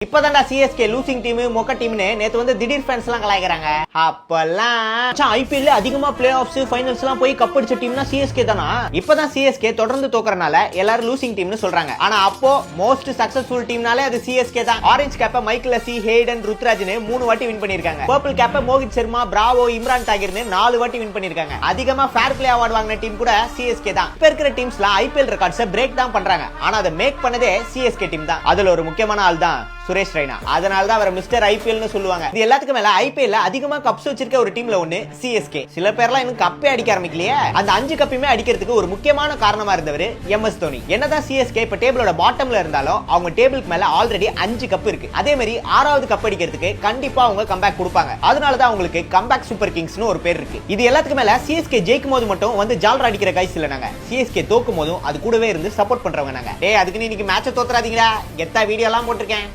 இப்பதான்டா CSK losing team மொக்க டீம்னு நேத்து வந்து திடீர் ஃபேன்ஸ் எல்லாம் கலாய்க்கறாங்க. அப்பெல்லாம் ஐபிஎல்ல அதிகமா பிளே ஆஃப்ஸ் ஃபைனல்ஸ் எல்லாம் போய் கப் அடிச்ச டீம்னா சிஎஸ்கே தானா? இப்பதான் சிஎஸ்கே தொடர்ந்து தோக்கறனால எல்லாரும் லூசிங் டீம்னு சொல்றாங்க. ஆனா அப்போ மோஸ்ட் சக்சஸ்ஃபுல் டீம்னாலே அது சிஎஸ்கே தான். ஆரஞ்சு கேப்ப மைக்கேல் லசி, ஹேடன், ருத்ராஜ்னு 3 வாட்டி வின் பண்ணிருக்காங்க. பர்பிள் கேப்ப மோகித் சர்மா, பிராவோ, இம்ரான் தாகிர்னு 4 வாட்டி வின் பண்ணிருக்காங்க. அதிகமா ஃபேர் பிளே அவார்ட் வாங்கின டீம் கூட சிஎஸ்கே தான். இப்ப இருக்கிற டீம்ஸ்ல ஐபிஎல் ரெக்கார்ட்ஸ் பிரேக் தான் பண்றாங்க. ஆனா அதை மேக் பண்ணதே சிஎஸ்கே டீம் தான். அதுல ஒரு முக்கியமான ஆள் தான் சுரேஷ் ரெய்னா. அதனால தான் அவரை மிஸ்டர் ஐபிஎல்னு சொல்லுவாங்க. இது எல்லாத்துக்கும் மேல ஐபிஎல்ல அதிகமா கப்ஸ் வச்சிருக்க ஒரு டீம்ல ஒன்னு சிஎஸ்கே. சில பேர்லாம் இன்னும் கப்பே அடிக்க ஆரம்பிக்கலையே. அந்த 5 கப்பையுமே அடிக்கிறதுக்கு ஒரு முக்கியமான காரணமா இருந்தவர் எம்எஸ் தோனி. என்னதான் சிஎஸ்கே இப்ப டேபிளோட பாட்டம்ல இருந்தாலும் அவங்க டேபிளுக்கு மேல ஆல்ரெடி 5 கப் இருக்கு. அதே மாதிரி 6வது கப் அடிக்கிறதுக்கு கண்டிப்பா அவங்க கம்பேக் கொடுப்பாங்க. அதனால தான் அவங்களுக்கு கம்பேக் சூப்பர் கிங்ஸ்னு ஒரு பேர் இருக்கு. இது எல்லாத்துக்கும் மேல சிஎஸ்கே ஜெயிக்கும் போது மட்டும் வந்து ஜால்ரா அடிக்கிற கைஸ் இல்ல நாங்க. சிஎஸ்கே தோக்கும் போதும் அது கூடவே இருந்து சப்போர்ட் பண்றவங்க நாங்க. அதுக்கு இன்னைக்கு மேட்சை தோத்துறாதீங்கடா, கெத்தா வீடியோ எல்லாம் போட்டிருக்கேன்.